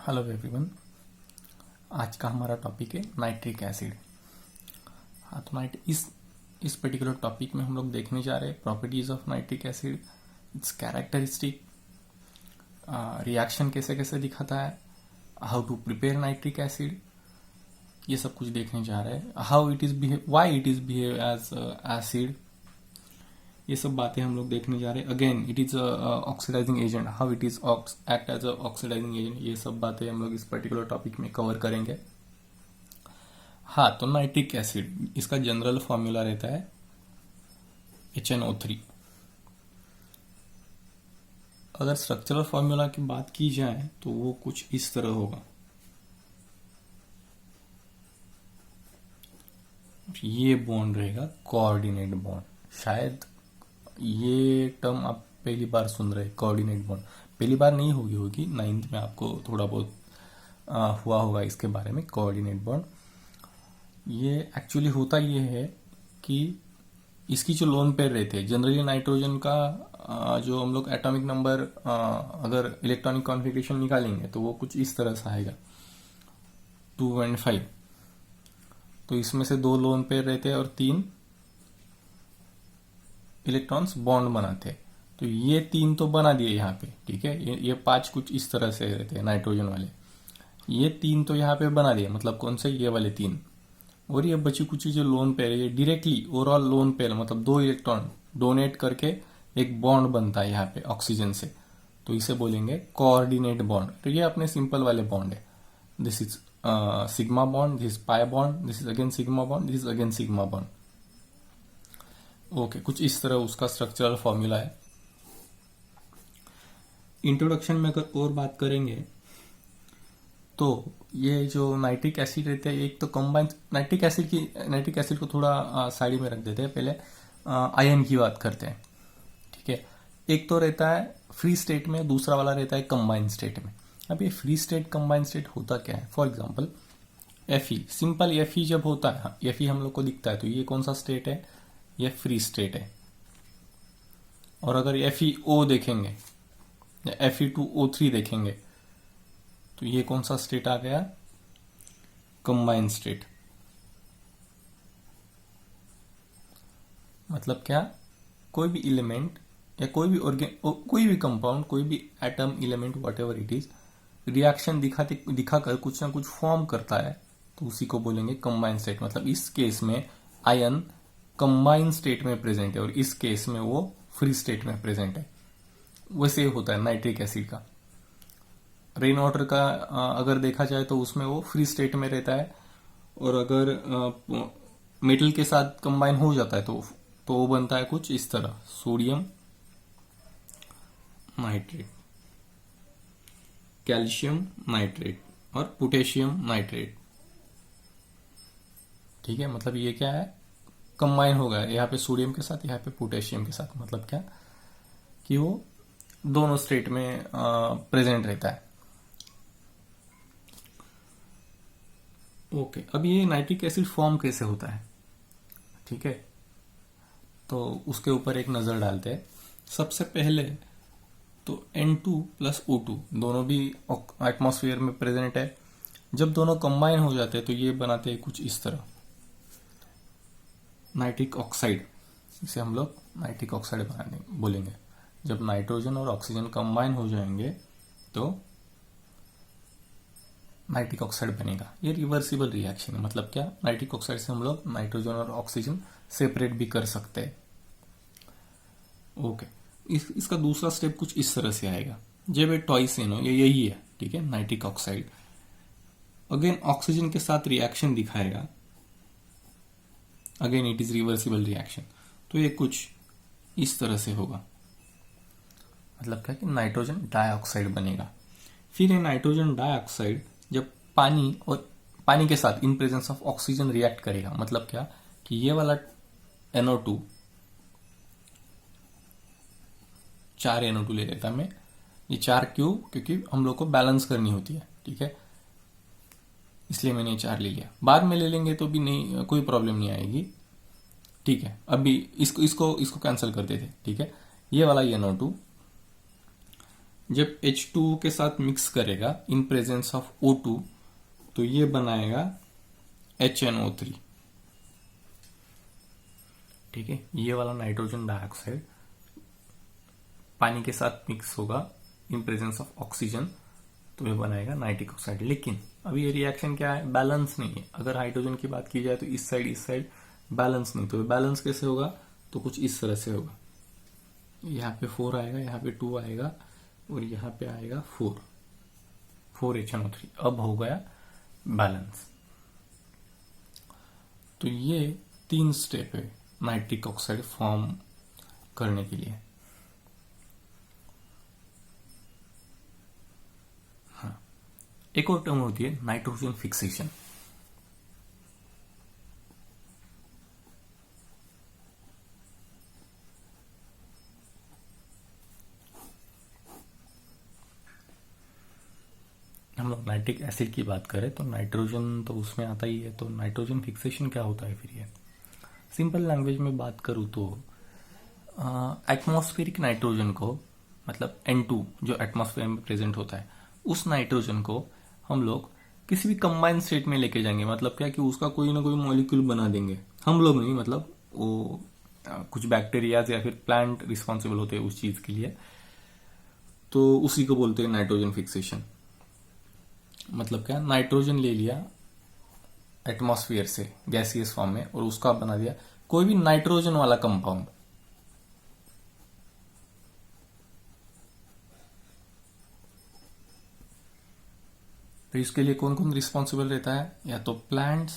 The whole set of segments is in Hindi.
Hello everyone. आज का हमारा टॉपिक है नाइट्रिक एसिड। हाँ, तो इस पर्टिकुलर टॉपिक में हम लोग देखने जा रहे हैं properties of nitric acid, its characteristic, reaction कैसे कैसे दिखाता है, how to prepare nitric acid, ये सब कुछ देखने जा रहे हैं। How it is behave, why it is behave as acid, ये सब बातें हम लोग देखने जा रहे हैं। Again it is oxidising agent, how it is act as oxidising agent, ये सब बातें हम लोग इस पर्टिकुलर टॉपिक में कवर करेंगे। हाँ, तो नाइट्रिक एसिड, इसका जनरल फॉर्मूला रहता है HNO3। अगर स्ट्रक्चरल फॉर्मूला की बात की जाए तो वो कुछ इस तरह होगा। ये बॉन्ड रहेगा कोऑर्डिनेट बॉन्ड। शायद ये टर्म आप पहली बार सुन रहे, कोऑर्डिनेट बॉन्ड। पहली बार नहीं होगी 9th में आपको थोड़ा बहुत हुआ होगा इसके बारे में, कोऑर्डिनेट बॉन्ड। ये एक्चुअली होता ये है कि इसकी जो लोन पेयर रहते हैं, जनरली नाइट्रोजन का जो हम लोग एटॉमिक नंबर अगर इलेक्ट्रॉनिक कॉन्फ़िगरेशन निकालेंगे तो वो कुछ इस तरह से आएगा 2 और 5। तो इसमें से 2 लोन पेयर रहते हैं और 3 इलेक्ट्रॉन्स बॉन्ड बनाते हैं। तो ये 3 तो बना दिए यहाँ पे, ठीक है। ये 5 कुछ इस तरह से रहते हैं नाइट्रोजन वाले। ये 3 तो यहाँ पे बना दिए, मतलब कौन से, ये वाले 3। और ये बची कुची जो लोन पेयर है, ये डायरेक्टली ओवरऑल लोन पेयर, मतलब 2 इलेक्ट्रॉन डोनेट करके एक बॉन्ड बनता है यहाँ पे ऑक्सीजन से। तो इसे बोलेंगे कोऑर्डिनेट बॉन्ड। तो ये अपने सिंपल वाले बॉन्ड है। This is sigma bond, this is pi bond, this is again sigma bond, this is again sigma bond. Okay, कुछ इस तरह उसका स्ट्रक्चरल फॉर्मूला है। इंट्रोडक्शन में अगर और बात करेंगे तो ये जो नाइट्रिक एसिड रहते हैं, एक तो कंबाइन नाइट्रिक एसिड को थोड़ा साइड में रख देते हैं। पहले आयन की बात करते हैं, ठीक है। एक तो रहता है फ्री स्टेट में, दूसरा वाला रहता है कंबाइन स्टेट में। अब ये फ्री स्टेट कंबाइन स्टेट होता क्या है? For example Fe, simple Fe जब होता है, Fe हम लोग को दिखता है, तो ये कौन सा स्टेट है? ये फ्री स्टेट है। और अगर FeO देखेंगे या Fe2O3 देखेंगे तो ये कौन सा स्टेट आ गया? Combine state. मतलब क्या? कोई भी एलिमेंट या कोई भी कंपाउंड, कोई भी atom, element, whatever it is, reaction दिखाकर कुछ ना कुछ फॉर्म करता है, तो उसी को बोलेंगे कंबाइन स्टेट। मतलब इस केस में आयन कंबाइन स्टेट में प्रेजेंट है और इस केस में वो फ्री स्टेट में प्रेजेंट है। वैसे होता है नाइट्रिक एसिड का। रेन वाटर का अगर देखा जाए तो उसमें वो फ्री स्टेट में रहता है, और अगर मेटल के साथ कंबाइन हो जाता है तो वो बनता है कुछ इस तरह, सोडियम नाइट्रेट, कैल्शियम नाइट्रेट और पोटेशियम नाइट्रेट। ठीक है, मतलब ये क्या है? कंबाइन हो गया यहाँ पे सोडियम के साथ, यहाँ पे पोटेशियम के साथ। मतलब क्या कि वो दोनों स्टेट में प्रेजेंट रहता है। ओके, अब ये नाइट्रिक एसिड फॉर्म कैसे होता है, ठीक है, तो उसके ऊपर एक नजर डालते हैं। सबसे पहले तो N2 प्लस O2 दोनों भी एटमॉस्फेयर में प्रेजेंट है। जब दोनों कंबाइन हो जाते हैं तो ये बनाते हैं कुछ इस तरह, नाइट्रिक ऑक्साइड। इसे हम लोग नाइट्रिक ऑक्साइड बोलेंगे। जब नाइट्रोजन और ऑक्सीजन कंबाइन हो जाएंगे तो नाइट्रिक ऑक्साइड बनेगा। ये रिवर्सिबल रिएक्शन है। मतलब क्या? नाइट्रिक ऑक्साइड से हम लोग नाइट्रोजन और ऑक्सीजन सेपरेट भी कर सकते हैं। ओके, इसका दूसरा स्टेप कुछ इस तरह से आएगा। जब ये टॉइस एनो, ये यही है, ठीक है, नाइट्रिक ऑक्साइड अगेन ऑक्सीजन के साथ रिएक्शन दिखाएगा। Again it is reversible reaction. तो ये कुछ इस तरह से होगा। मतलब क्या कि नाइट्रोजन डाइऑक्साइड बनेगा। फिर ये नाइट्रोजन डाइऑक्साइड जब पानी के साथ in presence of oxygen react करेगा, मतलब क्या कि ये वाला NO2, 4 NO2 ले लेता मैं। ये 4 क्यों? क्योंकि हम लोग को बैलेंस करनी होती है, ठीक है, इसलिए मैंने 4 ले लिया। बाद में ले लेंगे तो भी नहीं, कोई प्रॉब्लम नहीं आएगी, ठीक है। अभी इसको कैंसिल कर देते, ठीक है। ये वाला NO2 जब H2O के साथ मिक्स करेगा इन प्रेजेंस ऑफ O2 तो ये बनाएगा HNO3। ठीक है, ये वाला नाइट्रोजन डाइऑक्साइड पानी के साथ मिक्स होगा इन प्रेजेंस ऑफ ऑक्सीजन तो ये बनाएगा नाइट्रिक ऑक्साइड। लेकिन अभी ये रिएक्शन क्या है, बैलेंस नहीं है। अगर हाइड्रोजन की बात की जाए तो इस साइड बैलेंस नहीं, तो बैलेंस कैसे होगा, तो कुछ इस तरह से होगा। यहाँ पे 4 आएगा, यहाँ पे 2 आएगा और यहाँ पे आएगा 4 HNO3। अब हो गया बैलेंस। तो ये 3 स्टेप है नाइट्रिक ऑक्साइड फॉर्म करने के लिए। हाँ, एक और टर्म होती है नाइट्रोजन फिक्सेशन। हम लोग नाइट्रिक एसिड की बात करें तो नाइट्रोजन तो उसमें आता ही है। तो नाइट्रोजन फिक्सेशन क्या होता है फिर ये? सिंपल लैंग्वेज में बात करूँ तो एटमॉस्फेरिक नाइट्रोजन को, मतलब N2 जो एटमॉस्फेयर में प्रेजेंट होता है, उस नाइट्रोजन को हम लोग किसी भी कंबाइंड स्टेट में लेके जाएंगे। मतलब क्या कि उसका कोई ना कोई मॉलिक्यूल बना देंगे। हम लोग नहीं, मतलब वो कुछ बैक्टीरियाज या फिर प्लांट रिस्पॉन्सिबल होते हैं उस चीज के लिए, तो उसी को बोलते हैं नाइट्रोजन फिक्सेशन। मतलब क्या, नाइट्रोजन ले लिया एटमॉस्फेयर से गैसियस फॉर्म में और उसका बना दिया कोई भी नाइट्रोजन वाला कंपाउंड। तो इसके लिए कौन कौन रिस्पॉन्सिबल रहता है, या तो प्लांट्स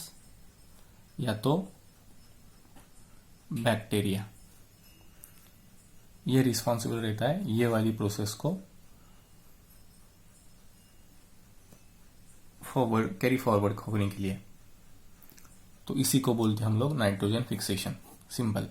या तो बैक्टीरिया। ये रिस्पॉन्सिबल रहता है ये वाली प्रोसेस को कैरी फॉरवर्ड होने के लिए। तो इसी को बोलते हैं हम लोग नाइट्रोजन फिक्सेशन। सिंपल।